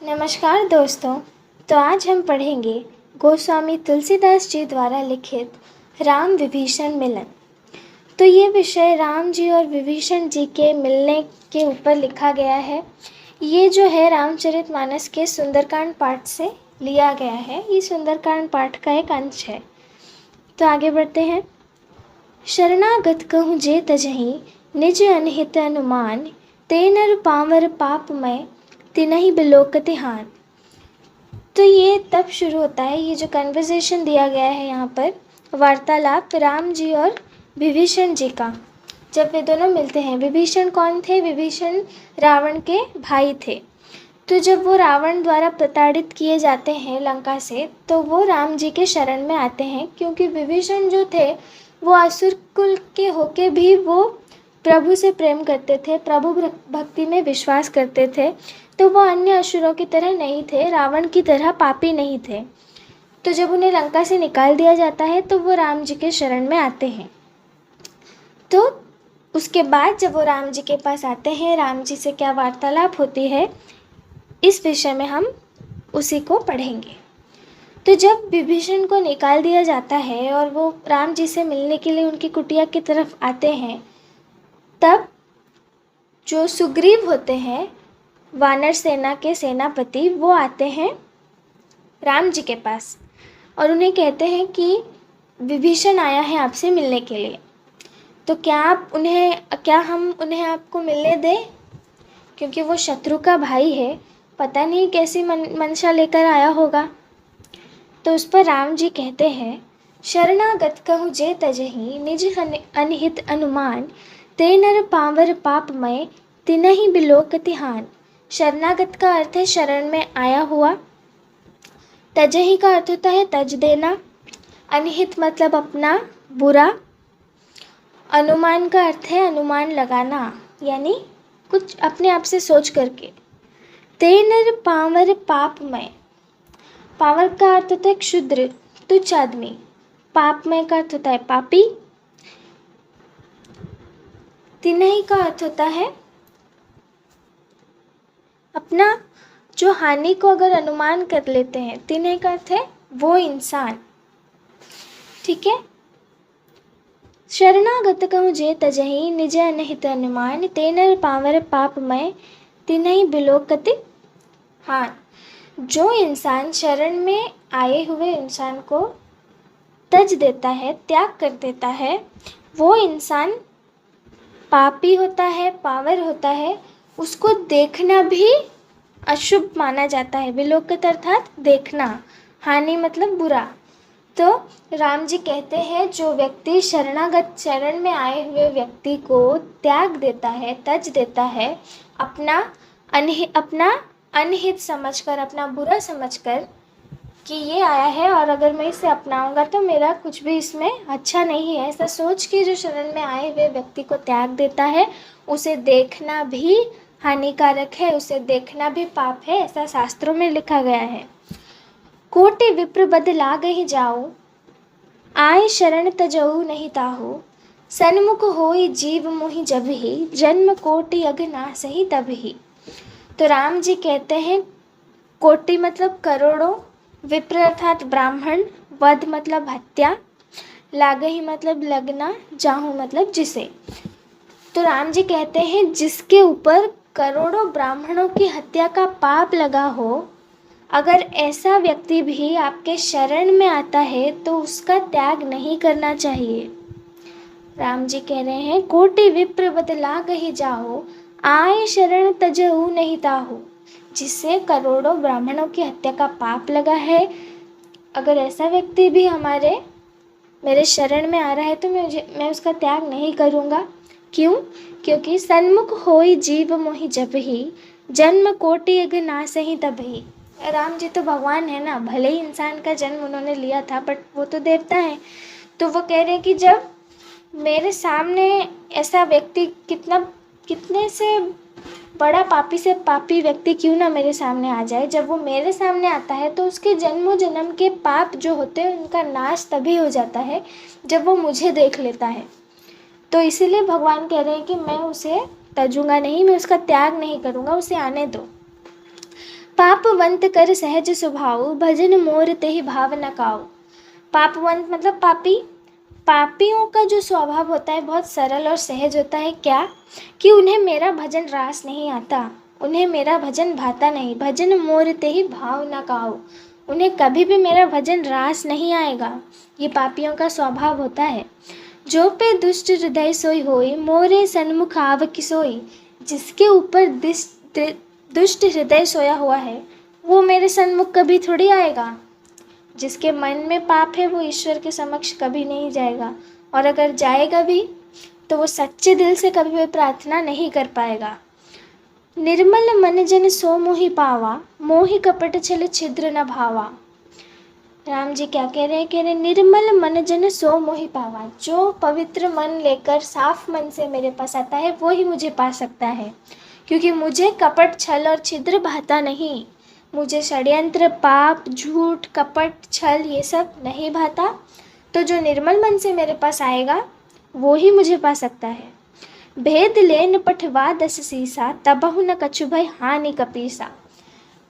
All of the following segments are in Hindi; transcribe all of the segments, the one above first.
नमस्कार दोस्तों। तो आज हम पढ़ेंगे गोस्वामी तुलसीदास जी द्वारा लिखित राम विभीषण मिलन। तो ये विषय राम जी और विभीषण जी के मिलने के ऊपर लिखा गया है। ये जो है रामचरितमानस के सुंदरकांड पाठ से लिया गया है। ये सुंदरकांड पाठ का एक अंश है। तो आगे बढ़ते हैं। शरणागत कहूँ जे तजहि निज अनहित अनुमान, ते नर पावर पापमय तिनहि बिलोकति हान। तो ये तब शुरू होता है, ये जो कन्वर्सेशन दिया गया है यहाँ पर, वार्तालाप राम जी और विभीषण जी का, जब वे दोनों मिलते हैं। विभीषण कौन थे? विभीषण रावण के भाई थे। तो जब वो रावण द्वारा प्रताड़ित किए जाते हैं लंका से, तो वो राम जी के शरण में आते हैं, क्योंकि विभीषण जो थे वो असुर कुल के होके भी वो प्रभु से प्रेम करते थे, प्रभु भक्ति में विश्वास करते थे। तो वो अन्य असुरों की तरह नहीं थे, रावण की तरह पापी नहीं थे। तो जब उन्हें लंका से निकाल दिया जाता है तो वो राम जी के शरण में आते हैं। तो उसके बाद जब वो राम जी के पास आते हैं, राम जी से क्या वार्तालाप होती है, इस विषय में हम उसी को पढ़ेंगे। तो जब विभीषण को निकाल दिया जाता है और वो राम जी से मिलने के लिए उनकी कुटिया की तरफ आते हैं, तब जो सुग्रीव होते हैं, वानर सेना के सेनापति, वो आते हैं राम जी के पास और उन्हें कहते हैं कि विभीषण आया है आपसे मिलने के लिए। तो क्या हम उन्हें आपको मिलने दें? क्योंकि वो शत्रु का भाई है, पता नहीं कैसी मंशा लेकर आया होगा। तो उस पर राम जी कहते हैं, शरणागत कहूँ जे तजहि निज अनहित अनुमान, ते नर पावर पापमय तिनहि बिलोकति हान। शरणागत का अर्थ है शरण में आया हुआ। तजहि का अर्थ होता है तज देना। अनहित मतलब अपना बुरा। अनुमान का अर्थ है अनुमान लगाना, यानी कुछ अपने आप से सोच करके। ते नर पावर पापमय, पावर का अर्थ होता है क्षुद्र, तुच्छ आदमी। पापमय का अर्थ होता है पापी। तिनहि का अर्थ होता है अपना जो हानि को अगर अनुमान कर लेते हैं। तिनहि का अर्थ है वो इंसान। ठीक है। शरणागत कहूँ जे तजहि निज अनहित अनुमान, ते नर पावर पापमय तिनहि बिलोकति हान। जो इंसान शरण में आए हुए इंसान को तज देता है, त्याग कर देता है, वो इंसान पापी होता है, पावर होता है। उसको देखना भी अशुभ माना जाता है। विलोकित अर्थात देखना, हानि मतलब बुरा। तो राम जी कहते हैं जो व्यक्ति शरणागत, शरण में आए हुए व्यक्ति को त्याग देता है, तज देता है, अपना अनहित समझकर, अपना बुरा समझकर कि ये आया है और अगर मैं इसे अपनाऊंगा तो मेरा कुछ भी इसमें अच्छा नहीं है, ऐसा सोच के जो शरण में आए हुए व्यक्ति को त्याग देता है, उसे देखना भी हानिकारक है, उसे देखना भी पाप है, ऐसा शास्त्रों में लिखा गया है। कोटि विप्र बद लागहि जाऊ, आय शरण तजऊ नहीं ताहू, सन्मुख होई जीव मोहि जबहि, जन्म कोटि अघनासहि तबहि। तो राम जी कहते हैं, कोटि मतलब करोड़ों, विप्र अर्थात ब्राह्मण, वध मतलब हत्या, लागहि मतलब लगना, जाहू मतलब जिसे। तो राम जी कहते हैं जिसके ऊपर करोड़ों ब्राह्मणों की हत्या का पाप लगा हो, अगर ऐसा व्यक्ति भी आपके शरण में आता है तो उसका त्याग नहीं करना चाहिए। राम जी कह रहे हैं, कोटि विप्र बद लागहि जाहो, आय शरण तजऊ नहीं ताहू। जिससे करोड़ों ब्राह्मणों की हत्या का पाप लगा है, अगर ऐसा व्यक्ति भी मेरे शरण में आ रहा है तो मैं उसका त्याग नहीं करूँगा। क्यों? क्योंकि सन्मुख होई जीव मोहि जबहि, जन्म कोटि अघनासहि तबहि। राम जी तो भगवान है ना, भले ही इंसान का जन्म उन्होंने लिया था, बट वो तो देवता है। तो वो कह रहे हैं कि जब मेरे सामने ऐसा व्यक्ति, कितने से बड़ा पापी से पापी व्यक्ति क्यों ना मेरे सामने आ जाए, जब वो मेरे सामने आता है तो उसके जन्मों जन्म के पाप जो होते हैं उनका नाश तभी हो जाता है जब वो मुझे देख लेता है। तो इसीलिए भगवान कह रहे हैं कि मैं उसे तजूंगा नहीं, मैं उसका त्याग नहीं करूँगा, उसे आने दो। पापवंत कर सहज स्वभाव, भजन मोर तेहि भाव न काऊ। पापवंत मतलब पापी। पापियों का जो स्वभाव होता है बहुत सरल और सहज होता है। क्या? कि उन्हें मेरा भजन रास नहीं आता, उन्हें मेरा भजन भाता नहीं। भजन मोर तेहि भाव न काऊ, उन्हें कभी भी मेरा भजन रास नहीं आएगा। ये पापियों का स्वभाव होता है। जो पे दुष्ट हृदय सोई होई, मोरे सन्मुख आव की सोई। जिसके ऊपर दुष्ट हृदय सोया हुआ है वो मेरे सन्मुख कभी थोड़ी आएगा। जिसके मन में पाप है वो ईश्वर के समक्ष कभी नहीं जाएगा, और अगर जाएगा भी तो वो सच्चे दिल से कभी भी प्रार्थना नहीं कर पाएगा। निर्मल मन जन सो मोहि पावा, मोहि कपट छल छिद्र न भावा। राम जी क्या कह रहे हैं? कह रहे निर्मल मन जन सो मोहि पावा। जो पवित्र मन लेकर साफ मन से मेरे पास आता है वो ही मुझे पा सकता है, क्योंकि मुझे कपट छल और छिद्र भाता नहीं। मुझे षड्यंत्र, पाप, झूठ, कपट, छल ये सब नहीं भाता। तो जो निर्मल मन से मेरे पास आएगा वो ही मुझे पा सकता है। भेद लेन पठवा 10 सीसा, तबहु न कछु भय हानि कपीसा।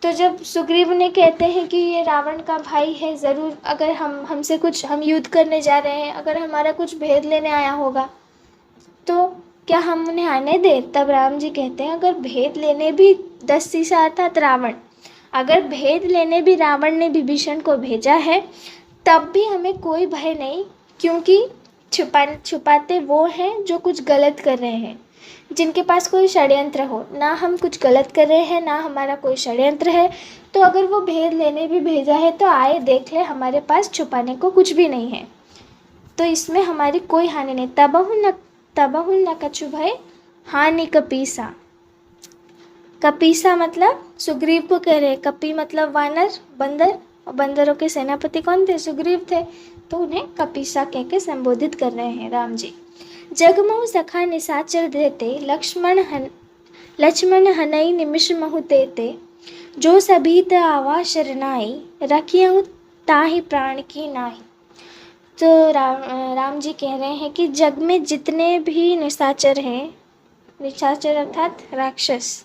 तो जब सुग्रीव ने कहते हैं कि ये रावण का भाई है, ज़रूर अगर हमसे कुछ, हम युद्ध करने जा रहे हैं, अगर हमारा कुछ भेद लेने आया होगा तो क्या हम उन्हें आने दें? तब राम जी कहते हैं अगर भेद लेने भी 10 सीसा अर्थात रावण, अगर भेद लेने भी रावण ने विभीषण को भेजा है तब भी हमें कोई भय नहीं, क्योंकि छुपाते वो हैं जो कुछ गलत कर रहे हैं, जिनके पास कोई षड्यंत्र हो। ना हम कुछ गलत कर रहे हैं, ना हमारा कोई षड्यंत्र है। तो अगर वो भेद लेने भी भेजा है तो आए देख ले, हमारे पास छुपाने को कुछ भी नहीं है, तो इसमें हमारी कोई हानि नहीं। तबहु न कछु भय हानि कपीसा। कपीसा मतलब सुग्रीव को कह रहे। कपी मतलब वानर, बंदर, और बंदरों के सेनापति कौन थे? सुग्रीव थे। तो उन्हें कपीसा कह के संबोधित कर रहे हैं राम जी। जगमहु सखा निशाचर देते, लक्ष्मण हनई निमिष महु तेते। जो सभीत आवा शरणाई, रखियहु ताहि प्राण की नाई। तो राम जी कह रहे हैं कि जग में जितने भी निशाचर हैं, निशाचर अर्थात राक्षस,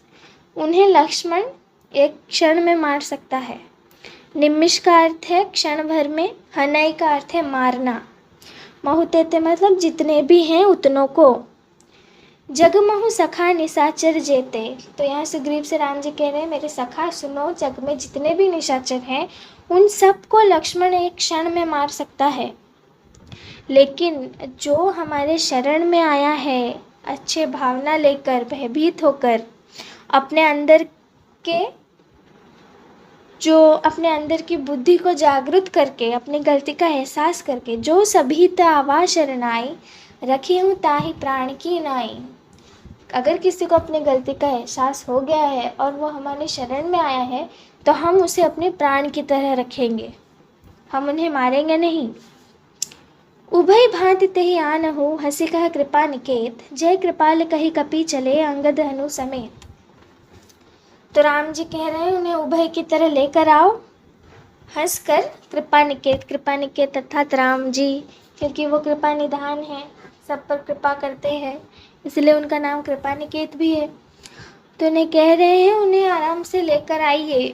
उन्हें लक्ष्मण एक क्षण में मार सकता है। निमिष का अर्थ है क्षण भर में, हनई का अर्थ है मारना, महुतेते मतलब जितने भी हैं उतनों को। जगमहु सखा निशाचर जेते। तो यहाँ सुग्रीव से राम जी कह रहे हैं मेरे सखा सुनो, जग में जितने भी निशाचर हैं उन सबको लक्ष्मण एक क्षण में मार सकता है, लेकिन जो हमारे शरण में आया है अच्छे भावना लेकर, भयभीत होकर, अपने अंदर की बुद्धि को जागृत करके, अपनी गलती का एहसास करके, जो सभी आवा शरणाई, रखी हूँ ताहि प्राण की नाई। अगर किसी को अपनी गलती का एहसास हो गया है और वो हमारे शरण में आया है तो हम उसे अपने प्राण की तरह रखेंगे, हम उन्हें मारेंगे नहीं। उभय भांति तेहि आनहु, हंसी कह कृपा निकेत। जय कृपाल कही कपि चले, अंगद हनु समेत। तो राम जी कह रहे हैं उन्हें उभय की तरह लेकर आओ, हंसकर कृपा निकेत। कृपा निकेत अर्थात राम जी, क्योंकि वो कृपा निधान है, सब पर कृपा करते हैं, इसलिए उनका नाम कृपा निकेत भी है। तो उन्हें कह रहे हैं उन्हें आराम से लेकर आइए।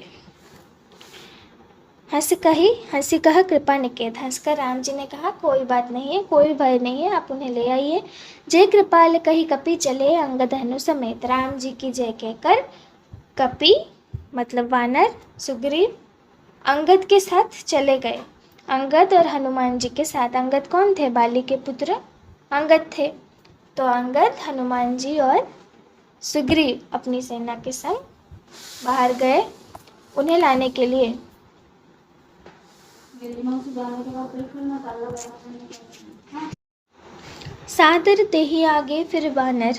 हंसी कहा कृपा निकेत। हंसकर राम जी ने कहा कोई बात नहीं है, कोई भय नहीं है, आप उन्हें ले आइए। जय कृपाल कही कपि चले, अंगद हनु समेत। राम जी की जय कहकर कपि मतलब वानर, सुग्रीव अंगद के साथ चले गए। अंगद और हनुमान जी के साथ। अंगद कौन थे? बाली के पुत्र अंगद थे। तो अंगद, हनुमान जी और सुग्रीव अपनी सेना के संग बाहर गए उन्हें लाने के लिए। सादर तेहि आगे फिर वानर,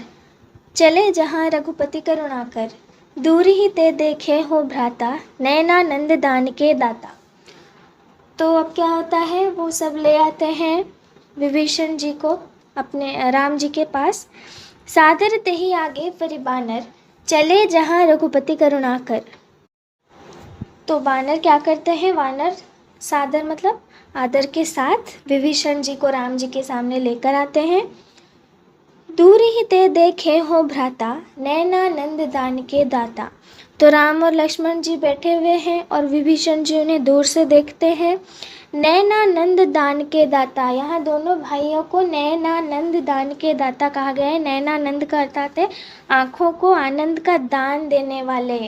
चले जहाँ रघुपति करुणाकर। दूर ही ते देखे हो भ्राता, नयनानंद दान के दाता। तो अब क्या होता है, वो सब ले आते हैं विभीषण जी को अपने राम जी के पास। सादर तेहि आगे फिर वानर, चले जहाँ रघुपति करुणाकर। तो वानर क्या करते हैं? वानर सादर मतलब आदर के साथ विभीषण जी को राम जी के सामने लेकर आते हैं। दूरी ही ते देखे हो भ्राता, नैनानंद दान के दाता। तो राम और लक्ष्मण जी बैठे हुए हैं और विभीषण जी उन्हें दूर से देखते हैं। नैनानंद दान के दाता, यहाँ दोनों भाइयों को नैनानंद दान के दाता कहा गया है। नैनानंद का अर्थात है आँखों को आनंद का दान देने वाले,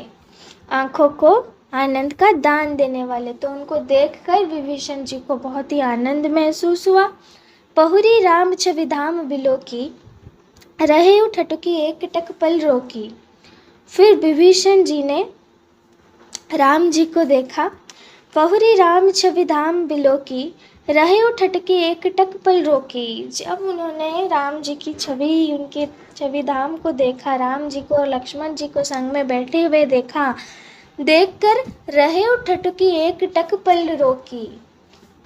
आँखों को आनंद का दान देने वाले। तो उनको देखकर विभीषण जी को बहुत ही आनंद महसूस हुआ। पहुरी राम छविधाम बिलोकी, रहे उठटुकी एक टक पल रोकी। फिर विभीषण जी ने राम जी को देखा। पहुरी राम छविधाम बिलोकी, रहे उठटकी एक टक पल रोकी। जब उन्होंने राम जी की छवि, उनके छविधाम को देखा, राम जी को और लक्ष्मण जी को संग में बैठे हुए देखा, देखकर रहे उठटकी एक टक पल रोकी,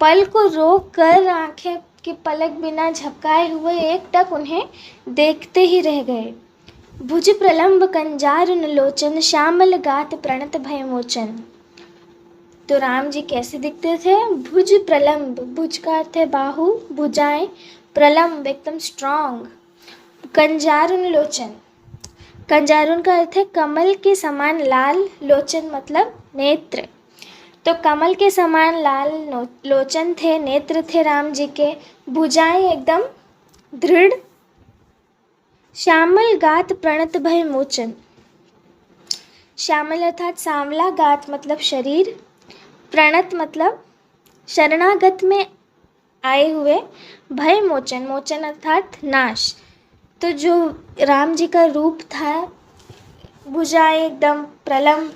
पल को रोक कर आंखें की पलक बिना झपकाए हुए एक टक उन्हें देखते ही रह गए। भुज प्रलंब कंजारुन लोचन, श्यामल गात प्रणत भय मोचन। तो राम जी कैसे दिखते थे? भुज प्रलंब, भुज का अर्थ है बाहु, भुजाएं, प्रलंब एकदम स्ट्रांग। कंजारुन लोचन, कंजारुन का अर्थ है कमल के समान लाल, लोचन मतलब नेत्र। तो कमल के समान लाल लोचन थे, नेत्र थे राम जी के, भुजाएं एकदम दृढ़। श्यामल गात प्रणत भय मोचन, श्यामल अर्थात सांवला, गात मतलब शरीर, प्रणत मतलब शरणागत में आए हुए, भय मोचन, मोचन अर्थात नाश। तो जो राम जी का रूप था, भुजाएं एकदम प्रलंब,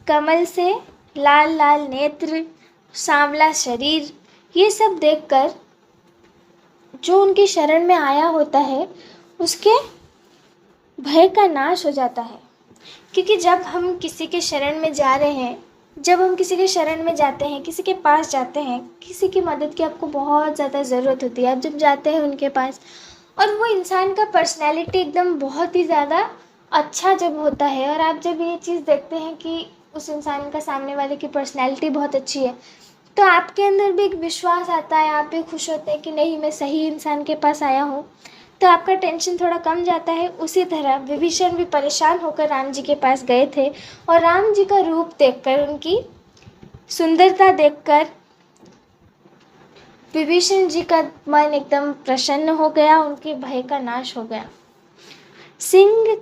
कमल से लाल लाल नेत्र, सांवला शरीर, ये सब देखकर जो उनकी शरण में आया होता है उसके भय का नाश हो जाता है। क्योंकि जब हम किसी के शरण में जा रहे हैं, जब हम किसी के शरण में जाते हैं, किसी के पास जाते हैं, किसी की मदद की आपको बहुत ज़्यादा ज़रूरत होती है, आप जब जाते हैं उनके पास और वो इंसान का पर्सनैलिटी एकदम बहुत ही ज़्यादा अच्छा जब होता है, और आप जब ये चीज़ देखते हैं कि उस इंसान का, सामने वाले की पर्सनैलिटी बहुत अच्छी है, तो आपके अंदर भी एक विश्वास आता है, आप भी खुश होते हैं कि नहीं, मैं सही इंसान के पास आया हूँ, तो आपका टेंशन थोड़ा कम जाता है। उसी तरह विभीषण भी परेशान होकर राम जी के पास गए थे, और राम जी का रूप देखकर, उनकी सुंदरता देखकर विभीषण जी का मन एकदम प्रसन्न हो गया, उनके भय का नाश हो गया। सिंह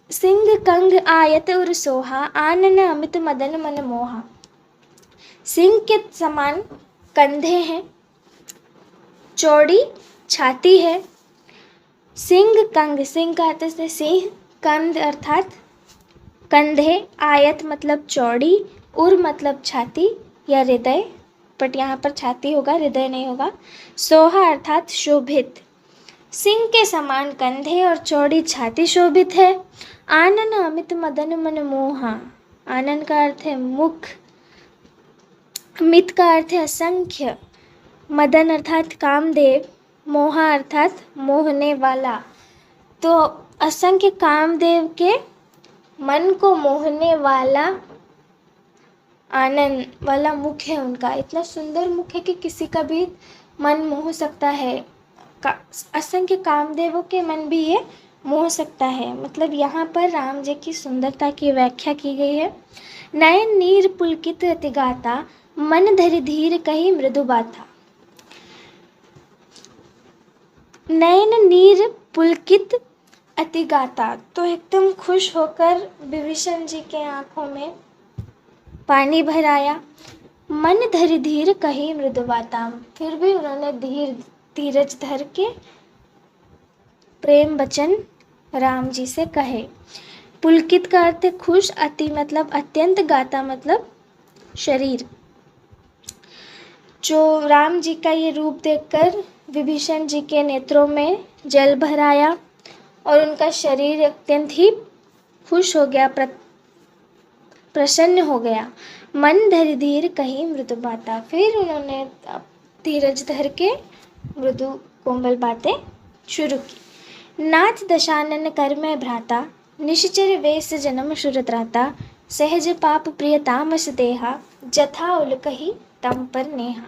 सिंह कंग आयत उर सोहा, आनन अमित मदन मन मोहा। सिंह के समान कंधे हैं, चौड़ी छाती है। सिंह कंग, सिंह का अर्थ है सिंह, कंध अर्थात कंधे, आयत मतलब चौड़ी, उर मतलब छाती या हृदय, बट यहाँ पर छाती होगा, हृदय नहीं होगा। सोहा अर्थात शोभित। सिंह के समान कंधे और चौड़ी छाती शोभित है। आनन अमित मदन मन मोहा, आनन का अर्थ है मुख, मित का अर्थ है असंख्य, मदन अर्थात कामदेव, मोहा अर्थात मोहने वाला। तो असंख्य कामदेव के मन को मोहने वाला, आनंद वाला मुख है उनका। इतना सुंदर मुख है कि किसी का भी मन मोह सकता है, असंख्य कामदेवों के मन भी ये मोह सकता है। मतलब यहाँ पर राम जी की सुंदरता की व्याख्या की गई है। नयन नीर पुलकित अति गाता, मन धरि धीर कही मृदु बाता। नयन नीर पुलकित अति गाता, तो एकदम खुश होकर विभीषण जी के आंखों में पानी भर आया। मन धरि धीर कही मृदु बाता, फिर भी उन्होंने धीरज धर के प्रेम वचन राम जी से कहे। पुलकित का अर्थ है खुश, अति मतलब अत्यंत, गाता मतलब शरीर। जो राम जी का ये रूप देखकर विभीषण जी के नेत्रों में जल भर आया और उनका शरीर अत्यंत ही खुश हो गया, प्रसन्न हो गया। मन धरि धीर कही मृदु बाता, फिर उन्होंने धीरज धर के मृदु कोमल बातें शुरू की। नाथ दशानन कर मैं भ्राता, निश्चर वेश जन्म सुरत्राता। सहज पाप प्रिय तामस देहा, जथा उलकही तम पर नेहा।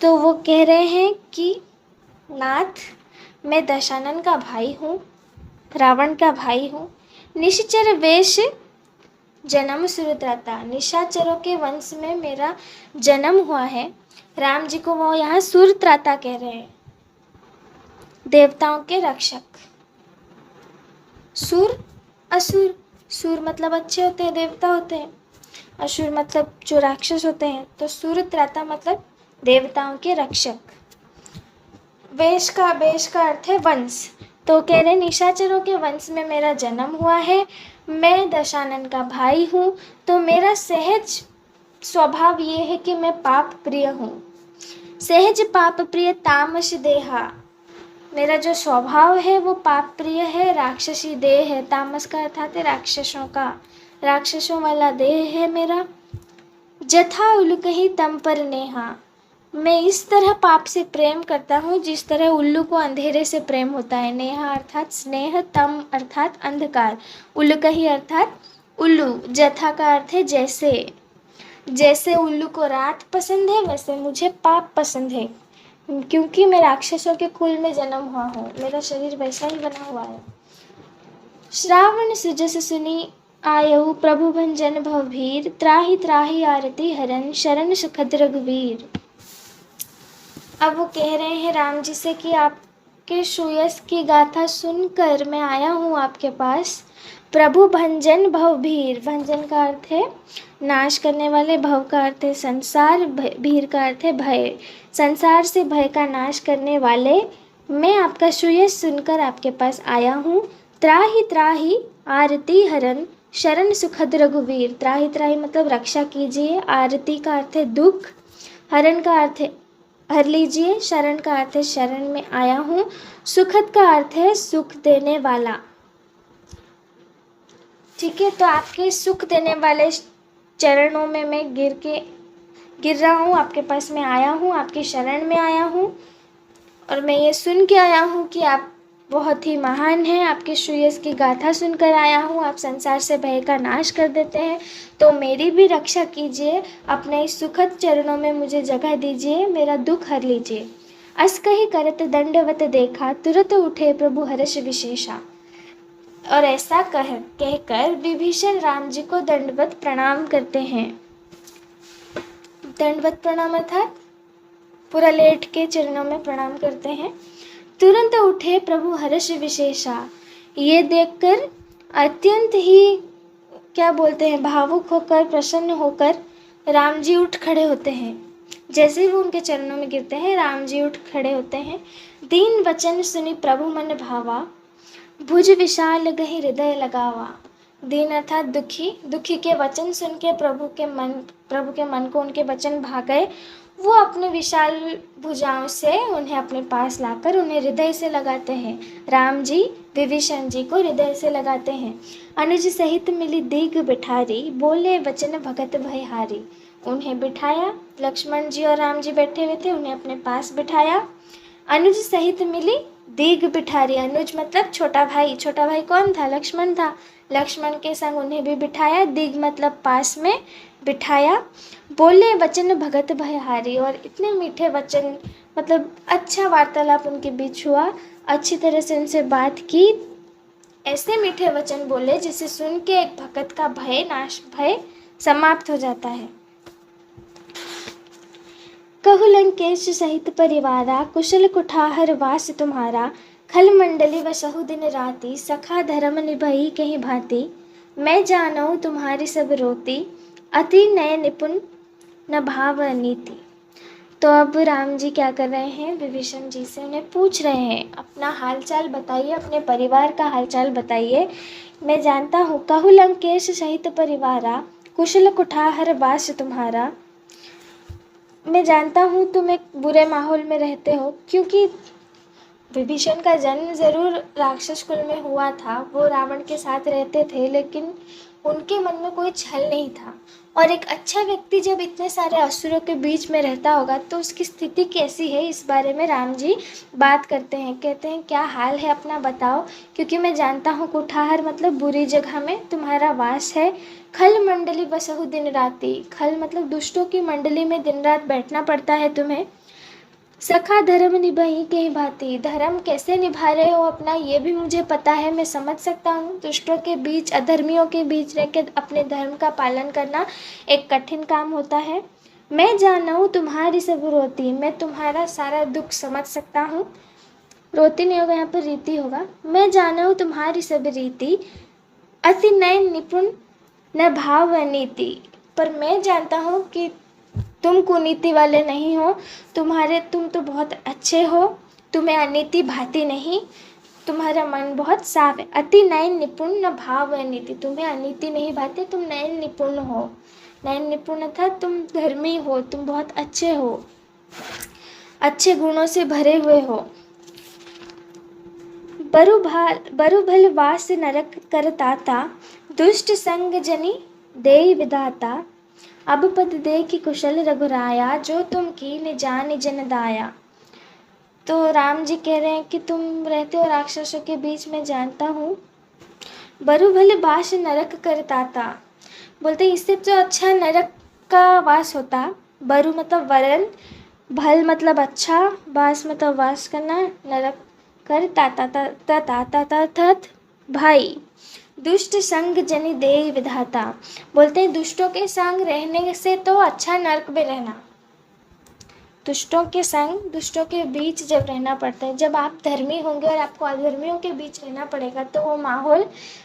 तो वो कह रहे हैं कि नाथ, मैं दशानन का भाई हूँ, रावण का भाई हूँ। निशाचर वेश जन्म सुरत्राता, निशाचरों के वंश में मेरा जन्म हुआ है। राम जी को वो यहाँ सुरत्राता कह रहे हैं, देवताओं के रक्षक। सुर असुर, सुर मतलब अच्छे होते हैं, देवता होते हैं, असुर मतलब जो राक्षस होते हैं। तो सुरत्राता मतलब देवताओं के रक्षक। वेश का अर्थ है वंश। तो कह रहे निशाचरों के वंश में मेरा जन्म हुआ है, मैं दशानन का भाई हूँ। तो मेरा सहज स्वभाव ये है कि मैं पाप प्रिय हूँ। सहज पाप प्रिय तामस देहा, मेरा जो स्वभाव है वो पाप प्रिय है, राक्षसी देह है। तामस का अर्थात है राक्षसों का, राक्षसों वाला देह है मेरा। जथा उल्लू ही तम पर नेहा, मैं इस तरह पाप से प्रेम करता हूँ जिस तरह उल्लू को अंधेरे से प्रेम होता है। नेहा अर्थात स्नेह, तम अर्थात अंधकार, उल्लू कही अर्थात उल्लू। जथा का अर्थ है जैसे, जैसे उल्लू को रात पसंद है वैसे मुझे पाप पसंद है, क्योंकि मैं राक्षसों के कुल में जन्म हुआ हूँ, मेरा शरीर वैसा ही बना हुआ है। श्रावण सुजस सुनी आयु प्रभु भंजन भवभीर, त्राहि त्राहि आरती हरन शरण सुखद रघुवीर। अब वो कह रहे हैं राम जी से कि आपके सुयश की गाथा सुनकर मैं आया हूँ आपके पास। प्रभु भंजन भवभीर, भंजन का अर्थ है नाश करने वाले, भव का अर्थ है संसार, भीर का अर्थ है भय, संसार से भय का नाश करने वाले। मैं आपका सुयश सुनकर आपके पास आया हूँ। त्राहि त्राहि आरती हरन शरण सुखद रघुवीर, त्राहि त्राहि मतलब रक्षा कीजिए, आरती का अर्थ है दुख, हरन का अर्थ है हर लीजिए, शरण का अर्थ है शरण में आया हूँ, सुखद का अर्थ है सुख देने वाला। ठीक है, तो आपके सुख देने वाले चरणों में मैं गिर रहा हूँ, आपके पास में आया हूँ, आपकी शरण में आया हूँ। और मैं ये सुन के आया हूँ कि आप बहुत ही महान हैं, आपके सुयश की गाथा सुनकर आया हूँ, आप संसार से भय का नाश कर देते हैं। तो मेरी भी रक्षा कीजिए, अपने इस सुखद चरणों में मुझे जगह दीजिए, मेरा दुख हर लीजिए। अस कही करत दंडवत देखा, तुरंत उठे प्रभु हर्ष विशेषा। और ऐसा कहकर विभीषण राम जी को दंडवत प्रणाम करते हैं। दंडवत प्रणाम अर्थात पूरा लेट के चरणों में प्रणाम करते हैं। तुरंत उठे प्रभु हर्ष विशेषा, ये देखकर अत्यंत ही क्या बोलते हैं भावुक होकर, प्रसन्न होकर राम जी उठ खड़े होते हैं। जैसे ही वो उनके चरणों में गिरते हैं राम जी उठ खड़े होते हैं। दीन वचन सुनी प्रभु मन भावा, भुज विशाल गहि हृदय लगावा। दीन अर्थात दुखी, दुखी के वचन सुन के प्रभु के मन को उनके वचन भा गए। वो अपने विशाल भुजाओं से उन्हें अपने पास लाकर उन्हें हृदय से लगाते हैं। राम जी विभीषण जी को हृदय से लगाते हैं। अनुज सहित मिली दीघ बिठारी, बोले वचन भगत भयहारी। उन्हें बिठाया, लक्ष्मण जी और राम जी बैठे हुए थे, उन्हें अपने पास बिठाया। अनुज सहित मिली दीघ बिठारी, अनुज मतलब छोटा भाई, छोटा भाई कौन था? लक्ष्मण था। लक्ष्मण के संग उन्हें भी बिठाया, दीघ मतलब पास में बिठाया। बोले वचन भगत भयहारी, और इतने मीठे वचन मतलब अच्छा वार्तालाप उनके बीच हुआ, अच्छी तरह से उनसे बात की, ऐसे मीठे वचन बोले जिसे सुन के एक भगत का भय समाप्त हो जाता है। कहु लंकेश सहित परिवारा, कुशल कुठार वास तुम्हारा। खल मंडली बसहु दिन राति, सखा धर्म निभई कहीं भांति। मैं जानऊँ तुम्हारी सब रोती, अति नय निपुण न भाव नीति। तो अब राम जी क्या कर रहे हैं, विभीषण जी से उन्हें पूछ रहे हैं अपना हालचाल बताइए, अपने परिवार का हालचाल बताइए। मैं जानता हूँ, कहु लंकेश सहित परिवारा, कुशल कुठार वास तुम्हारा। मैं जानता हूँ तुम एक बुरे माहौल में रहते हो, क्योंकि विभीषण का जन्म ज़रूर राक्षस कुल में हुआ था, वो रावण के साथ रहते थे, लेकिन उनके मन में कोई छल नहीं था। और एक अच्छा व्यक्ति जब इतने सारे असुरों के बीच में रहता होगा तो उसकी स्थिति कैसी है, इस बारे में राम जी बात करते हैं। कहते हैं क्या हाल है अपना बताओ, क्योंकि मैं जानता हूँ कुठार मतलब बुरी जगह में तुम्हारा वास है। खल मंडली बसहु दिन राति, खल मतलब दुष्टों की मंडली में दिन रात बैठना पड़ता है तुम्हें। सखा धर्म निभाई के भांति, धर्म कैसे निभा रहे हो अपना ये भी मुझे पता है, मैं समझ सकता हूँ। दुष्टों के बीच, अधर्मियों के बीच रह के अपने धर्म का पालन करना एक कठिन काम होता है। मैं जानूँ तुम्हारी सब रोती, मैं तुम्हारा सारा दुख समझ सकता हूँ। रोती नहीं होगा, यहाँ पर रीति होगा। मैं जानूँ तुम्हारी सब रीति, अति नयन निपुण न भाव व नीति। पर मैं जानता हूँ कि तुम कुनीति वाले नहीं हो, तुम तो बहुत अच्छे हो, तुम्हें अनीति भाती नहीं, तुम्हारा मन बहुत साफ है। अति नयन निपुण न भाव व नीति, तुम्हें अनीति नहीं भाती, तुम नयन निपुण हो। नयन निपुण था, तुम धर्मी हो, तुम बहुत अच्छे हो, अच्छे गुणों से भरे हुए हो। बरु भल वास नरक करताता, दुष्ट संग जनी देई विधाता। अब पद देखि कुशल रघुराया, जो तुम कीन जान जन दाया। तो राम जी कह रहे हैं कि तुम रहते हो राक्षसों के बीच में, जानता हूँ। बरु भल वास नरक करताता, बोलते इससे तो अच्छा नरक का वास होता। बरु मतलब वरण, भल मतलब अच्छा, वास मतलब वास करना, नरक कर ताता तथ भाई। दुष्ट संग जनि देहि विधाता, बोलते हैं दुष्टों के संग रहने से तो अच्छा नरक में रहना। दुष्टों के संग, दुष्टों के बीच जब रहना पड़ता है, जब आप धर्मी होंगे और आपको अधर्मियों के बीच रहना पड़ेगा, तो वो माहौल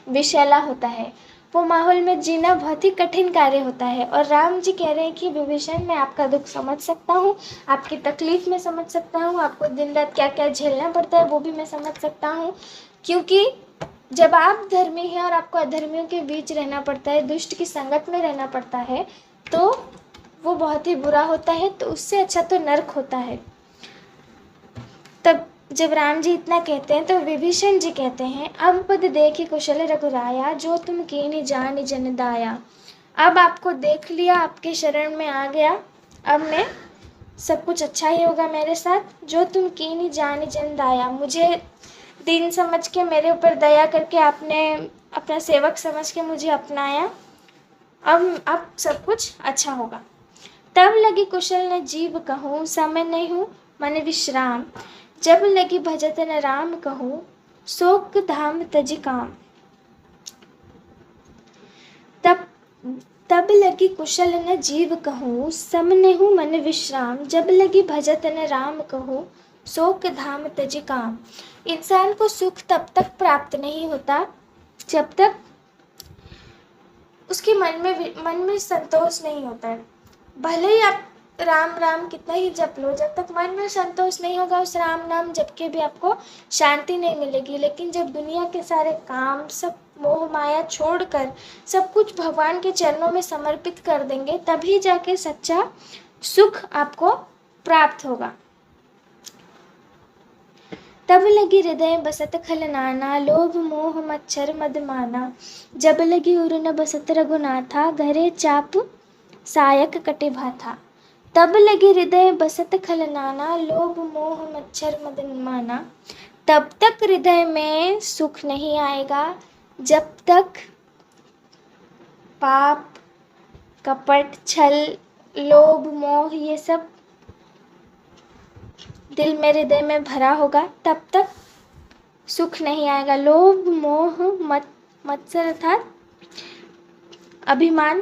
विषैला होता है, वो माहौल में जीना बहुत ही कठिन कार्य होता है। और राम जी कह रहे हैं कि विभीषण, मैं आपका दुख समझ सकता हूँ, आपकी तकलीफ में समझ सकता हूँ, आपको दिन रात क्या क्या झेलना पड़ता है वो भी मैं समझ सकता हूँ। क्योंकि जब आप धर्मी हैं और आपको अधर्मियों के बीच रहना पड़ता है, दुष्ट की संगत में रहना पड़ता है, तो वो बहुत ही बुरा होता है। तो उससे अच्छा तो नरक होता है। तब जब राम जी इतना कहते हैं तो विभीषण जी कहते हैं, अब पद देखि कुशल रघुराया, जो तुम कीनी जान जन दाया। अब आपको देख लिया, आपके शरण में आ गया, अब मैं सब कुछ अच्छा ही होगा मेरे साथ। जो तुम कीनी जान जन दाया, मुझे दीन समझ के, मेरे ऊपर दया करके आपने अपना सेवक समझ के मुझे अपनाया, अब सब कुछ अच्छा होगा। तब लगी कुशल न जीव कहूँ, समय नहीं हूँ मन विश्राम। जब लगी भजत न राम कहूँ, शोक धाम तजी काम। तब लगी कुशल न जीव कहूँ, सम नेहु मन विश्राम। जब लगी भजत न राम कहूँ, शोक धाम तजी काम। इंसान को सुख तब तक प्राप्त नहीं होता जब तक उसके मन में संतोष नहीं होता है। भले ही आप राम राम कितना ही जप लो, जब तक मन में संतोष नहीं होगा उस राम नाम जप के भी आपको शांति नहीं मिलेगी। लेकिन जब दुनिया के सारे काम, सब मोह माया छोड़कर सब कुछ भगवान के चरणों में समर्पित कर देंगे, तभी जाके सच्चा सुख आपको प्राप्त होगा। तब लगी हृदय बसत खल नाना, लोभ मोह मच्छर मद माना। जब लगी उर न बसत रघुनाथा, घरे चाप सायक कटे भाथा। तब लगी हृदय बसत खल नाना, लोभ मोह मच्छर मद माना। तब तक हृदय में सुख नहीं आएगा जब तक पाप, कपट, छल, लोभ, मोह ये सब दिल में, हृदय में भरा होगा, तब तक सुख नहीं आएगा। लोभ, मोह, मत्सर अर्थात अभिमान,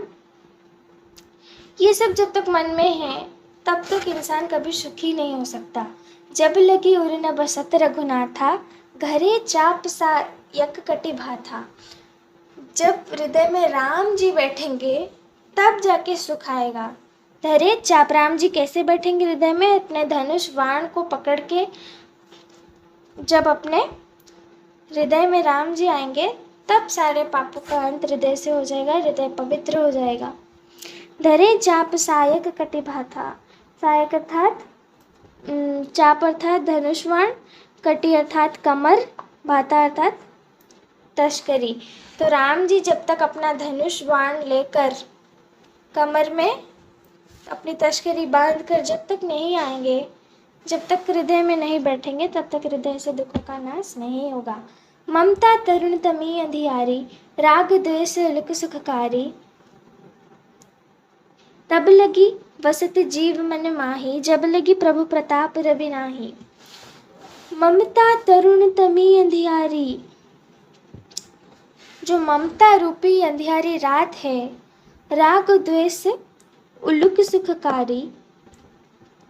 ये सब जब तक मन में है तब तक इंसान कभी सुखी नहीं हो सकता। जब लगी उर न बसत रघुनाथा, घरे चाप सायक कटि भाथा। जब हृदय में राम जी बैठेंगे तब जाके सुख आएगा। धरे चाप, राम जी कैसे बैठेंगे हृदय में? अपने धनुष बाण को पकड़ के जब अपने हृदय में राम जी आएंगे तब सारे पापों का अंत हृदय से हो जाएगा, हृदय पवित्र हो जाएगा। धरे चाप सायक कटि भाथा, सायक अर्थात चाप अर्थात धनुष बाण, कटि अर्थात कमर, भाथा अर्थात तस्करी। तो राम जी जब तक अपना धनुष बाण लेकर कमर में अपनी तस्करी बांध कर जब तक नहीं आएंगे, जब तक हृदय में नहीं बैठेंगे, तब तक हृदय से दुखों का नाश नहीं होगा। ममता तरुण तमी अंधियारी, राग द्वेष लिक सुखकारी। तब लगी बसत जीव मन माही, जब लगी प्रभु प्रताप रवि नाही। ममता तरुण तमी अंधियारी, जो ममता रूपी अंधियारी रात है, राग द्वेष उल्लू सुखकारी,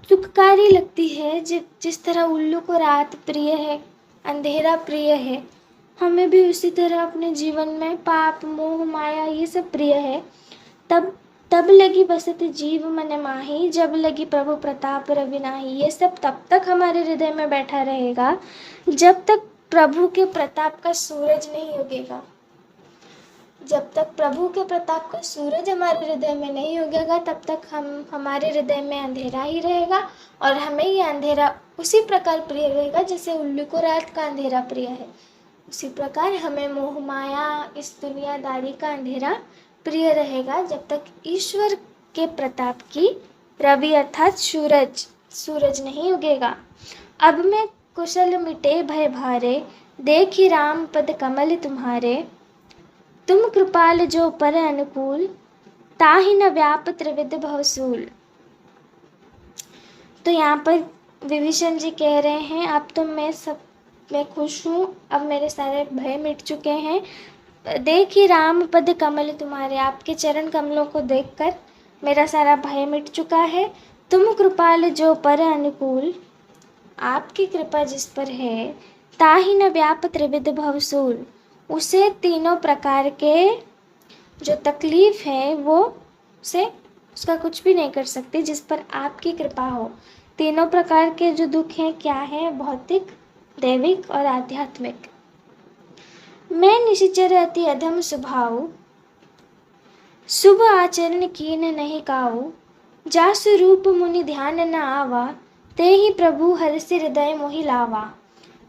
सुखकारी लगती है। जिस तरह उल्लू को रात प्रिय है, अंधेरा प्रिय है, हमें भी उसी तरह अपने जीवन में पाप मोह माया ये सब प्रिय है। तब लगी बसत जीव मन माही, जब लगी प्रभु प्रताप रवि नाही। ये सब तब तक हमारे हृदय में बैठा रहेगा जब तक प्रभु के प्रताप का सूरज नहीं उगेगा। जब तक प्रभु के प्रताप का सूरज हमारे हृदय में नहीं उगेगा तब तक हमारे हृदय में अंधेरा ही रहेगा, और हमें ये अंधेरा उसी प्रकार प्रिय रहेगा जैसे उल्लू को रात का अंधेरा प्रिय है। उसी प्रकार हमें मोह माया इस दुनियादारी का अंधेरा प्रिय रहेगा जब तक ईश्वर के प्रताप की रवि अर्थात सूरज नहीं उगेगा। अब मैं कुशल मिटे भय भारे, देखी राम पद कमल तुम्हारे। तुम कृपाल जो पर अनुकूल, ताहि न व्याप त्रिविध भवसूल। तो यहाँ पर विभीषण जी कह रहे हैं अब तो मैं खुश हूँ, अब मेरे सारे भय मिट चुके हैं। देखी राम पद कमल तुम्हारे, आपके चरण कमलों को देखकर मेरा सारा भय मिट चुका है। तुम कृपाल जो पर अनुकूल, आपकी कृपा जिस पर है, ताहि न व्याप त्रिविध भवसूल, उसे तीनों प्रकार के जो तकलीफ है वो उसका कुछ भी नहीं कर सकती जिस पर आपकी कृपा हो। तीनों प्रकार के जो दुख हैं क्या है, भौतिक, दैविक और आध्यात्मिक। मैं निश्चर अति अधम स्वभाव, शुभ आचरण कीन नहीं काऊ। जासु रूप मुनि ध्यान न आवा, ते ही प्रभु हरसि हृदय मोहि लावा।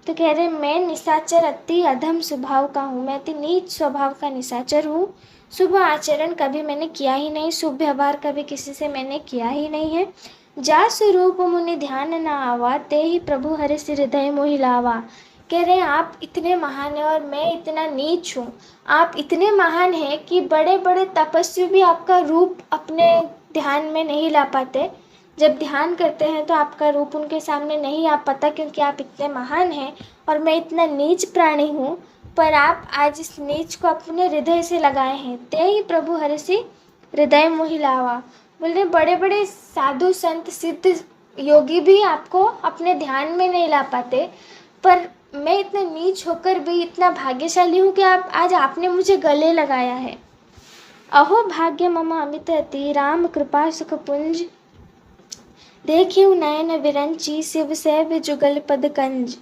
तो कह रहे मैं निशाचर अति अधम स्वभाव का हूँ, मैं अति नीच स्वभाव का निशाचर हूँ। शुभ आचरण कभी मैंने किया ही नहीं, शुभ व्यवहार कभी किसी से मैंने किया ही नहीं है। जासु रूप मुनि ध्यान न आवा, ते ही प्रभु हरसि हृदय मोहि लावा। कह रहे हैं आप इतने महान हैं और मैं इतना नीच हूँ। आप इतने महान हैं कि बड़े बड़े तपस्वी भी आपका रूप अपने ध्यान में नहीं ला पाते। जब ध्यान करते हैं तो आपका रूप उनके सामने नहीं आ पाता क्योंकि आप इतने महान हैं और मैं इतना नीच प्राणी हूँ, पर आप आज इस नीच को अपने हृदय से लगाए हैं। ते ही प्रभु हरसि हृदय मोहि लावा। बोल रहे बड़े बड़े साधु संत सिद्ध योगी भी आपको अपने ध्यान में नहीं ला पाते, पर मैं इतना नीच होकर भी इतना भाग्यशाली हूँ कि आज आपने मुझे गले लगाया है। अहो भाग्य मम अमित अति, राम कृपा सुख पुंज। देखियो नयन विरंची, शिव सैव जुगल पद कंज।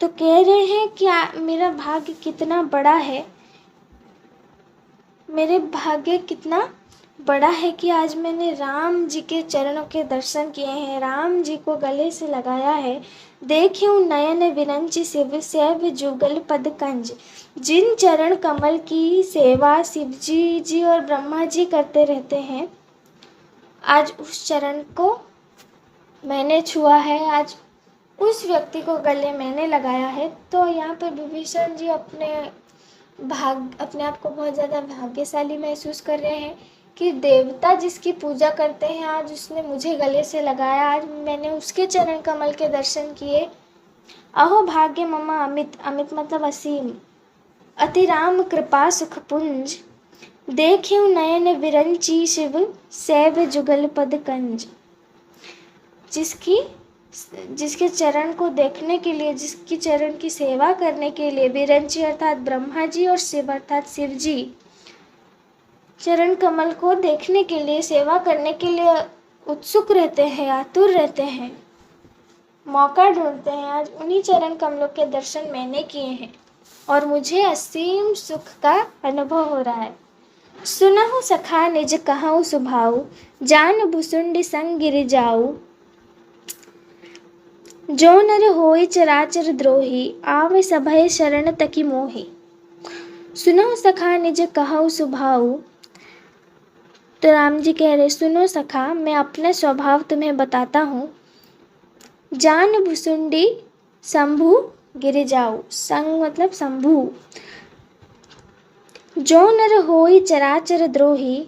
तो कह रहे हैं कि मेरा भाग्य कितना बड़ा है, मेरे भाग्य कितना बड़ा है कि आज मैंने राम जी के चरणों के दर्शन किए हैं, राम जी को गले से लगाया है। देखियो नयन विरंची, शिव सैव जुगल पद कंज। जिन चरण कमल की सेवा शिव जी और ब्रह्मा जी करते रहते हैं, आज उस चरण को मैंने छुआ है, आज उस व्यक्ति को गले मैंने लगाया है। तो यहाँ पर विभीषण जी अपने आप को बहुत ज़्यादा भाग्यशाली महसूस कर रहे हैं कि देवता जिसकी पूजा करते हैं आज उसने मुझे गले से लगाया, आज मैंने उसके चरण कमल के दर्शन किए। अहो भाग्य ममा अमित, अमित मतलब असीम, अति राम कृपा सुख पुंज। देखियो नयन विरंची, शिव सैव जुगल पद कंज। जिसके चरण को देखने के लिए, जिसकी चरण की सेवा करने के लिए विरंची अर्थात ब्रह्मा जी और शिव अर्थात शिव जी चरण कमल को देखने के लिए, सेवा करने के लिए उत्सुक रहते हैं, आतुर रहते हैं, मौका ढूंढते हैं। आज उन्हीं चरण कमलों के दर्शन मैंने किए हैं और मुझे असीम सुख का अनुभव हो रहा है। सुनहु सखा निज कहऊँ सुभाऊ, जान भुसुंडी संग गिर जाऊ। जो नर होई चराचर द्रोही, आवे सभय शरण तकी मोही। सुनो सखा निज कहऊ स्वभाव। तो राम जी कह रहे सुनो सखा, मैं अपने स्वभाव तुम्हें बताता हूँ। जान भुसुंडी शंभु गिर जाऊ, संग मतलब शंभु। जो नर होई चराचर द्रोही,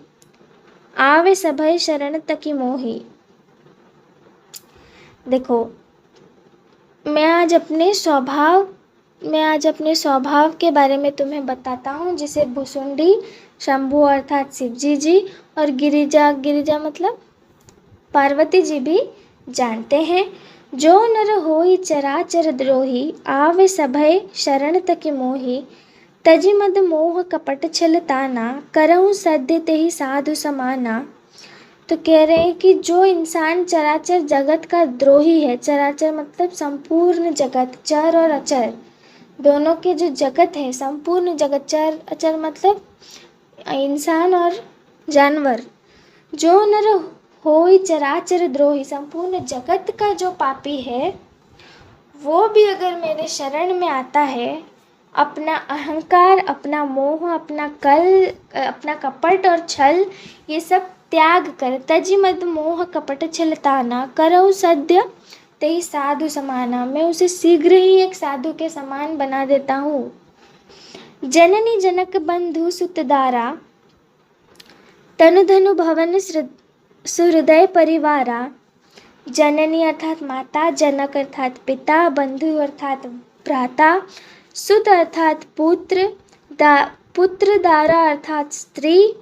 आवे सभय शरण तकी मोही। देखो, मैं आज अपने स्वभाव के बारे में तुम्हें बताता हूँ, जिसे भुसुंडी, शंभु अर्थात शिवजी जी और गिरिजा मतलब पार्वती जी भी जानते हैं। जो नर होई चराचर द्रोही, आवे सभय शरण तक मोही। तजी मद मोह कपट छल ताना, करहु सद्य तेहि साधु समाना। तो कह रहे हैं कि जो इंसान चराचर जगत का द्रोही है, चराचर मतलब संपूर्ण जगत, चर और अचर दोनों के जो जगत है, संपूर्ण जगत, चर अचर मतलब इंसान और जानवर। जो नर होई चराचर द्रोही, संपूर्ण जगत का जो पापी है, वो भी अगर मेरे शरण में आता है, अपना अहंकार, अपना मोह, अपना कपट और छल ये सब त्याग कर, तजी मद मोह कपट छल ताना, करहु सद्य तेहि साधु समाना, मैं उसे शीघ्र ही एक साधु के समान बना देता हूँ। जननी जनक बंधु सुतदारा, तनु धनु भवन सुहृदय परिवारा। जननी अर्थात माता, जनक अर्थात पिता, बंधु अर्थात भ्राता, सुत अर्थात पुत्र, दारा अर्थात स्त्री,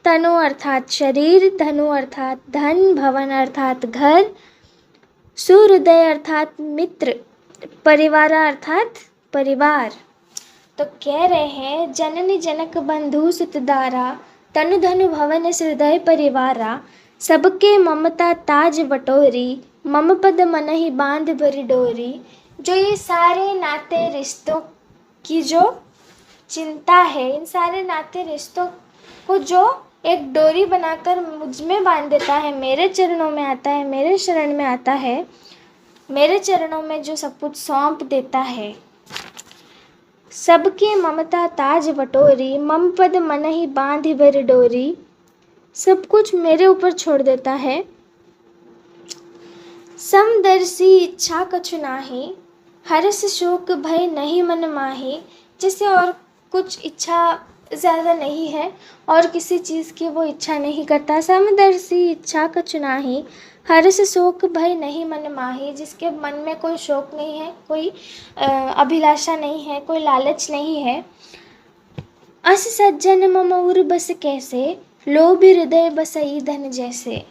तनु अर्थात शरीर, धनु अर्थात धन, भवन अर्थात घर, सुहृदय अर्थात मित्र, परिवार अर्थात परिवार। तो कह रहे हैं, जननी जनक बंधु सुतदारा, तनु धनु भवन हृदय परिवारा, सबके ममता ताज बटोरी, मम पद मनहि बांध भरी डोरी। जो ये सारे नाते रिश्तों की जो चिंता है, इन सारे नाते रिश्तों को जो एक डोरी बनाकर मुझ में बांध देता है, मेरे चरणों में आता है, मेरे शरण में आता है, मेरे चरणों में जो सब कुछ सौंप देता है। सबकी ममता ताज बटोरी, मम पद मनहि बांध भरी डोरी, सब कुछ मेरे ऊपर छोड़ देता है। समदर्शी इच्छा कछु नाही, हर्ष शोक भय नहीं मन माही। जिसे और कुछ इच्छा ज़्यादा नहीं है और किसी चीज़ की वो इच्छा नहीं करता। समदर्शी इच्छा कछु नाही, हर्ष शोक भय नहीं मन माही। जिसके मन में कोई शोक नहीं है, कोई अभिलाषा नहीं है, कोई लालच नहीं है। अस सज्जन मम उर बस कैसे, लोभ हृदय बसई धन जैसे।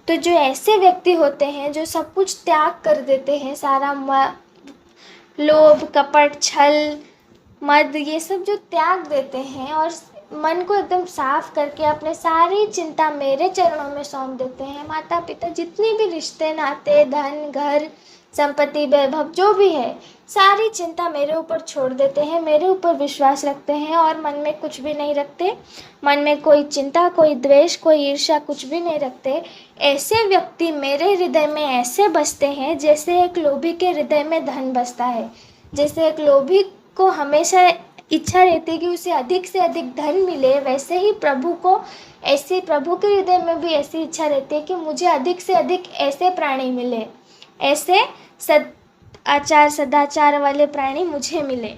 तो जो ऐसे व्यक्ति होते हैं जो सब कुछ त्याग कर देते हैं, सारा लोभ, कपट, छल, मद, ये सब जो त्याग देते हैं और मन को एकदम साफ करके अपने सारी चिंता मेरे चरणों में सौंप देते हैं। माता पिता, जितनी भी रिश्ते नाते, धन, घर, संपत्ति, वैभव जो भी है, सारी चिंता मेरे ऊपर छोड़ देते हैं, मेरे ऊपर विश्वास रखते हैं और मन में कुछ भी नहीं रखते। मन में कोई चिंता, कोई द्वेष, कोई ईर्ष्या कुछ भी नहीं रखते। ऐसे व्यक्ति मेरे हृदय में ऐसे बसते हैं जैसे एक लोभी के हृदय में धन बसता है। जैसे एक लोभी को हमेशा इच्छा रहती है कि उसे अधिक से अधिक धन मिले, वैसे ही प्रभु के हृदय में भी ऐसी इच्छा रहती है कि मुझे अधिक से अधिक ऐसे प्राणी मिले, ऐसे सदाचार वाले प्राणी मुझे मिले।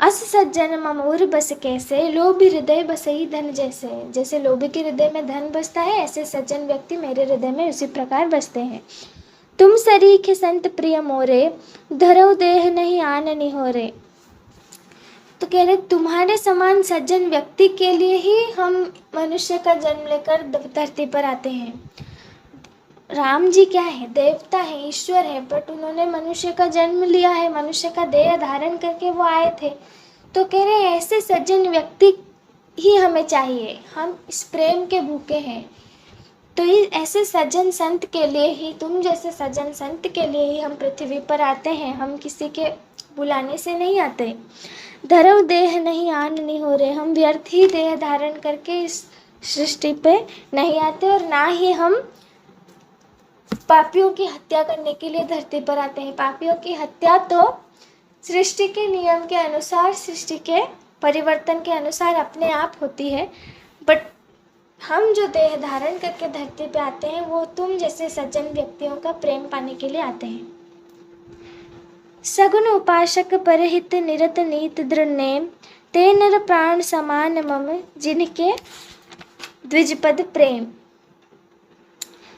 अस सज्जन मम उर बस कैसे, लोभी हृदय बसई धन जैसे। जैसे लोभी के हृदय में धन बसता है, ऐसे सज्जन व्यक्ति मेरे हृदय में उसी प्रकार बसते हैं। तुम सरीखे संत प्रिय मोरे, धरऊ देह नहीं आन निहोरे। तो कह रहे, तुम्हारे समान सज्जन व्यक्ति के लिए ही हम मनुष्य का जन्म लेकर धरती पर आते हैं। राम जी क्या है, देवता है, ईश्वर है, बट उन्होंने मनुष्य का जन्म लिया है, मनुष्य का देह धारण करके वो आए थे। तो कह रहे हैं, ऐसे सज्जन व्यक्ति ही हमें चाहिए, हम इस प्रेम के भूखे हैं। तो ऐसे सज्जन संत के लिए ही, तुम जैसे सज्जन संत के लिए ही हम पृथ्वी पर आते हैं, हम किसी के बुलाने से नहीं आते। धरव देह नहीं आन नहीं हो रहे, हम व्यर्थ ही देह धारण करके इस सृष्टि पे नहीं आते और ना ही हम पापियों की हत्या करने के लिए धरती पर आते हैं। पापियों की हत्या तो सृष्टि के नियम के अनुसार, सृष्टि के परिवर्तन के अनुसार अपने आप होती है, बट हम जो देह धारण करके धरती पे आते हैं वो तुम जैसे सज्जन व्यक्तियों का प्रेम पाने के लिए आते हैं। सगुन उपासक परहित निरत नीत दृढ़, ते नर प्राण समान मम जिनके द्विजपद प्रेम।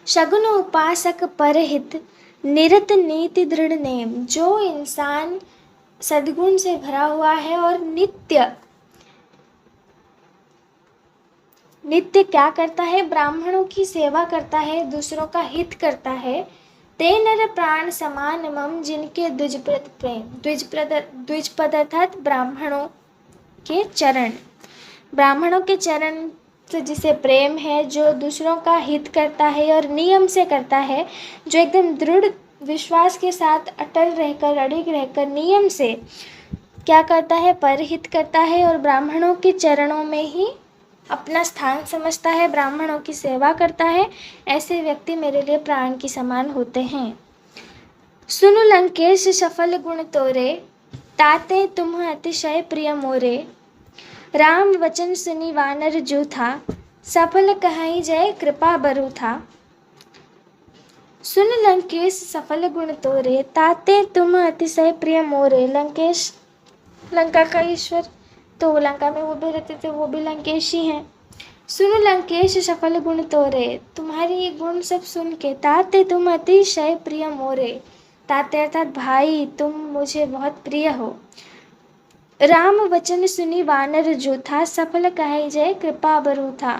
शगुन उपासक परहित निरत नीति दृढ़ नेम। जो इंसान सद्गुण से भरा हुआ है और नित्य नित्य क्या करता है, ब्राह्मणों की सेवा करता है, दूसरों का हित करता है, ते नर प्राण समान मम, जिनके द्विजप्रद प्रेम, द्विजपद अर्थात ब्राह्मणों के चरण, ब्राह्मणों के चरण से जिसे प्रेम है, जो दूसरों का हित करता है और नियम से करता है, जो एकदम दृढ़ विश्वास के साथ अटल रहकर, अड़िग रहकर नियम से क्या करता है, परहित करता है और ब्राह्मणों के चरणों में ही अपना स्थान समझता है, ब्राह्मणों की सेवा करता है, ऐसे व्यक्ति मेरे लिए प्राण की समान होते हैं। सुनु लंकेश सफल गुण तोरे, ताते तुम अतिशय प्रिय मोरे। राम वचन सुनी वानर जो था, सफल कहाई जय कृपा बरु था। सुन लंकेश सफल गुण तोरे, ताते तुम अतिशय प्रिय मोरे। लंकेश लंका का ईश्वर, तो लंका में वो भी रहते थे, वो भी लंकेश ही हैं। सुन लंकेश सफल गुण तोरे, तुम्हारी ये गुण सब सुन के, ताते तुम अतिशय प्रिय मोरे, ताते अर्थात भाई, तुम मुझे बहुत प्रिय हो। राम वचन सुनी वानर जो था, सफल कहे जय कृपा बरु था।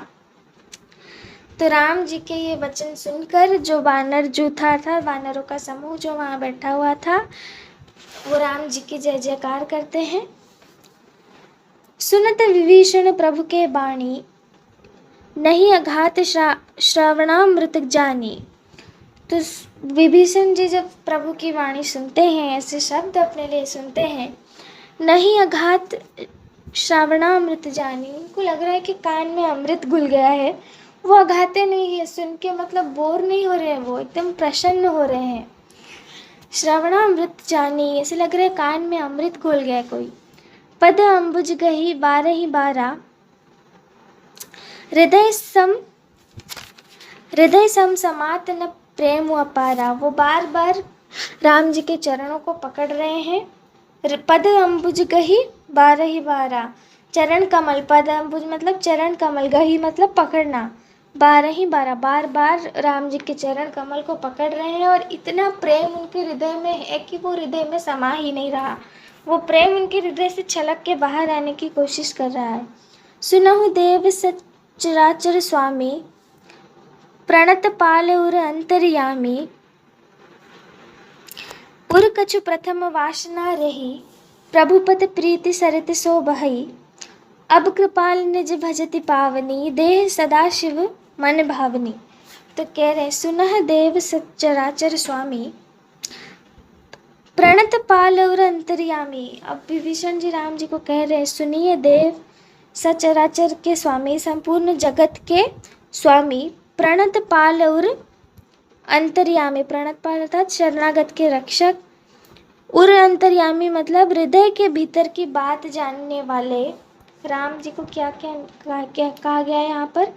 तो राम जी के ये वचन सुनकर जो वानर जो था वानरों का समूह जो वहाँ बैठा हुआ था, वो राम जी की जय जयकार करते हैं। सुनत विभीषण प्रभु के बाणी, नहीं अघात श्रवणामृत जानी। तो विभीषण जी जब प्रभु की वाणी सुनते हैं, ऐसे शब्द अपने लिए सुनते हैं, नहीं अघात श्रवणामृत जानी, उनको लग रहा है कि कान में अमृत घुल गया है, वो अघाते नहीं है, सुन के मतलब बोर नहीं हो रहे हैं, वो एकदम प्रसन्न हो रहे हैं। श्रवणामृत जानी, ऐसे लग रहा है कान में अमृत घुल गया कोई। पद अंबुज गही बारहि बारा, हृदय सम समात न प्रेम अपारा। वो बार बार राम जी के चरणों को पकड़ रहे हैं। पद अंबुज गही बारहि बारा, चरण कमल, पद अंबुज मतलब चरण कमल, गही मतलब पकड़ना, बारहि बारा, बार बार राम जी के चरण कमल को पकड़ रहे हैं। और इतना प्रेम उनके हृदय में है कि वो हृदय में समा ही नहीं रहा, वो प्रेम उनके हृदय से छलक के बाहर आने की कोशिश कर रहा है। सुनहु देव सचराचर स्वामी, प्रणत पाल उर अंतर्यामी। उर कछु प्रथम वासना रही, प्रभुपद प्रीति सरित सो बही। अब कृपाल निज भजति पावनी, देह सदा शिव मन भावनी। तो कह रहे सुनह देव सचराचर स्वामी, प्रणत पाल और अंतर्यामी। अब विभीषण जी राम जी को कह रहे सुनिए देव सचराचर के स्वामी, संपूर्ण जगत के स्वामी, प्रणत पाल और अंतर्यामी, प्रणत पाल अर्थात शरणागत के रक्षक, उर अंतर्यामी मतलब हृदय के भीतर की बात जानने वाले। राम जी को क्या क्या कहा गया है यहाँ पर,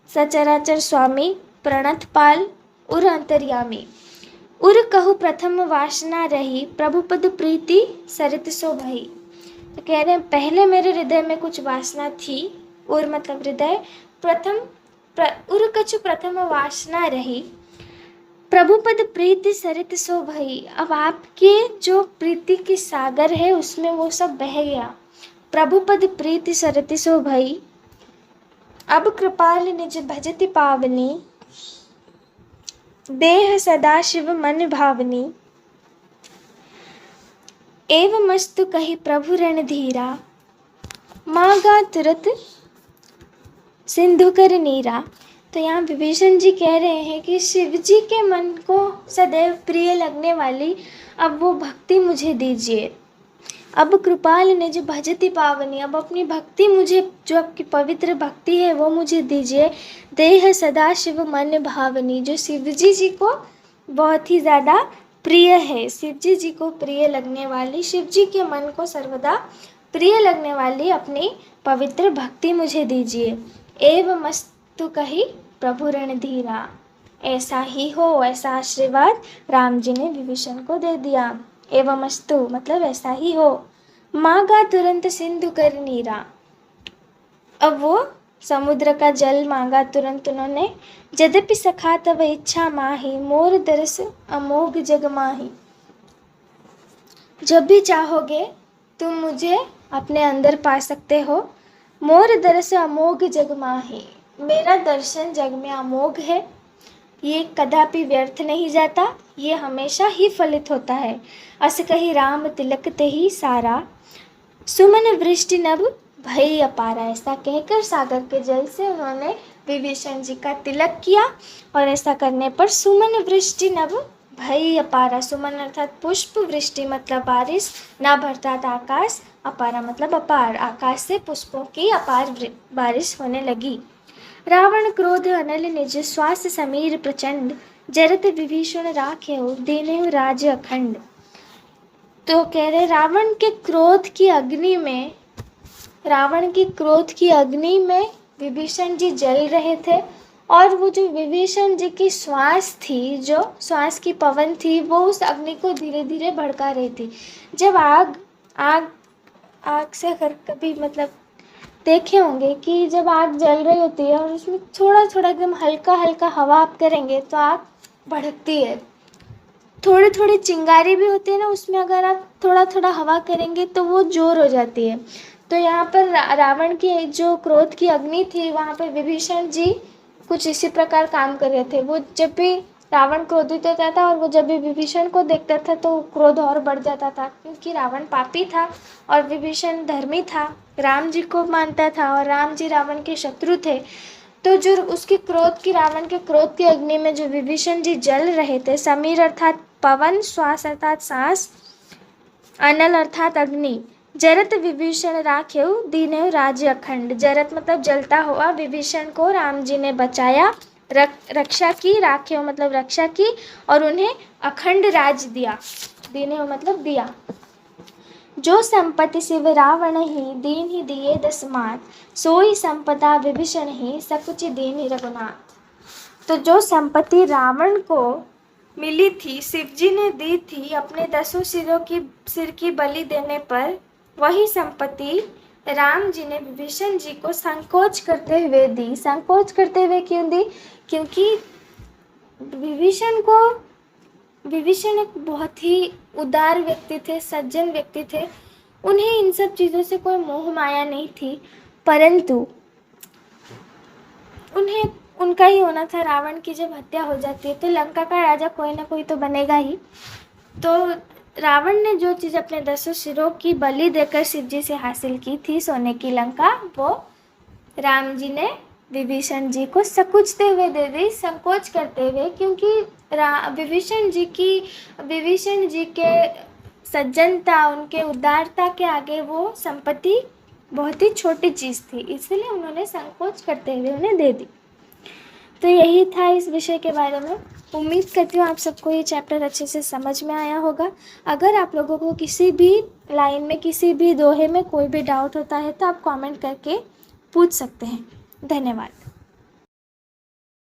सचराचर स्वामी, प्रणत पाल, उर अंतर्यामी। उर कहु प्रथम वासना रही, प्रभुपद प्रीति सरित सो भई। तो कह रहे हैं पहले मेरे हृदय में कुछ वासना थी, उर मतलब हृदय, उर कछु प्रथम वासना रही, प्रभुपद प्रीति सरित सो भई। अब आपके जो प्रीति की सागर है उसमें वो सब बह गया, प्रभुपद प्रीति सरित सो भई। अब कृपाल निज भजति पावनी, देह सदा शिव मन भावनी। एवं मस्तु कही प्रभु रण धीरा, मागा तुरत सिंधु कर नीरा। तो यहाँ विभीषण जी कह रहे हैं कि शिव जी के मन को सदैव प्रिय लगने वाली अब वो भक्ति मुझे दीजिए। अब कृपाल निज भजति पावनी, अब अपनी भक्ति मुझे, जो आपकी पवित्र भक्ति है वो मुझे दीजिए। देह सदा शिव मन भावनी, जो शिव जी को बहुत ही ज़्यादा प्रिय है, शिव जी को प्रिय लगने वाली, शिव जी के मन को सर्वदा प्रिय लगने वाली अपनी पवित्र भक्ति मुझे दीजिए। एवं मस्तु कही प्रभु रणधीरा, ऐसा ही हो, ऐसा आशीर्वाद राम जी ने विभीषण को दे दिया। एवं मस्तु मतलब ऐसा ही हो। मांगा तुरंत सिंधु कर नीरा, अब वो समुद्र का जल मांगा तुरंत उन्होंने, यद्यपि सखा तव इच्छा माही, मोर दरस अमोघ जग माही। जब भी चाहोगे तुम मुझे अपने अंदर पा सकते हो। मोर दरस अमोघ जग माही, मेरा दर्शन जग में अमोघ है, ये कदापि व्यर्थ नहीं जाता, ये हमेशा ही फलित होता है। अस कही राम तिलक ते ही सारा, सुमन वृष्टि नभ भई अपारा। ऐसा कहकर सागर के जल से उन्होंने विभीषण जी का तिलक किया और ऐसा करने पर सुमन वृष्टि नभ भई अपारा। सुमन अर्थात पुष्प, वृष्टि मतलब बारिश, नभ अर्थात आकाश, अपारा मतलब अपार। आकाश से पुष्पों की अपार बारिश होने लगी। रावण क्रोध अनल निज, श्वास समीर प्रचंड, जरत विभीषण राखेउ दीनेउ राज्य अखंड। तो कह रहे रावण की क्रोध की अग्नि में विभीषण जी जल रहे थे और वो जो विभीषण जी की श्वास थी, जो श्वास की पवन थी, वो उस अग्नि को धीरे धीरे भड़का रही थी। जब आग से अगर कभी मतलब देखे होंगे कि जब आग जल रही होती है और उसमें थोड़ा थोड़ा एकदम हल्का हल्का हवा आप करेंगे तो आग भड़कती है। थोड़ी थोड़ी चिंगारी भी होती है ना, उसमें अगर आप थोड़ा थोड़ा हवा करेंगे तो वो जोर हो जाती है। तो यहाँ पर रावण की जो क्रोध की अग्नि थी, वहाँ पर विभीषण जी कुछ इसी प्रकार काम कर रहे थे। वो जब भी रावण क्रोधित होता था और वो जब भी विभीषण को देखता था तो क्रोध और बढ़ जाता था, क्योंकि रावण पापी था और विभीषण धर्मी था, राम जी को मानता था और राम जी रावण के शत्रु थे। तो जो उसकी रावण के क्रोध की अग्नि में जो विभीषण जी जल रहे थे, समीर अर्थात पवन, श्वास अर्थात सांस, अनल अर्थात अग्नि, जरत विभीषण राखेउ दीनेउ राज्य अखंड। जरत मतलब जलता हुआ विभीषण को राम जी ने बचाया, रक्षा की, राखेउ मतलब रक्षा की और उन्हें अखंड राज दिया। दीनेउ मतलब दिया। जो संपत्ति शिव रावण ही दीन ही दिए दस मात, सोई संपदा विभीषण ही सकुचि दीन रघुनाथ। तो जो संपत्ति रावण को मिली थी, शिव जी ने दी थी अपने 10 सिर की बलि देने पर, वही संपत्ति राम जी ने विभीषण जी को संकोच करते हुए दी। संकोच करते हुए क्यों दी? क्योंकि विभीषण एक बहुत ही उदार व्यक्ति थे, सज्जन व्यक्ति थे। उन्हें इन सब चीज़ों से कोई मोह माया नहीं थी, परंतु उन्हें उनका ही होना था। रावण की जब हत्या हो जाती है तो लंका का राजा कोई ना कोई तो बनेगा ही। तो रावण ने जो चीज़ अपने 10 सिरों की बलि देकर शिव जी से हासिल की थी, सोने की लंका, वो राम जी ने विभीषण जी को सकुचते हुए दे दी, संकोच करते हुए, क्योंकि विभीषण जी के सज्जनता, उनके उदारता के आगे वो संपत्ति बहुत ही छोटी चीज़ थी, इसलिए उन्होंने संकोच करते हुए उन्हें दे दी। तो यही था इस विषय के बारे में। उम्मीद करती हूँ आप सबको ये चैप्टर अच्छे से समझ में आया होगा। अगर आप लोगों को किसी भी लाइन में, किसी भी दोहे में कोई भी डाउट होता है तो आप कमेंट करके पूछ सकते हैं। धन्यवाद।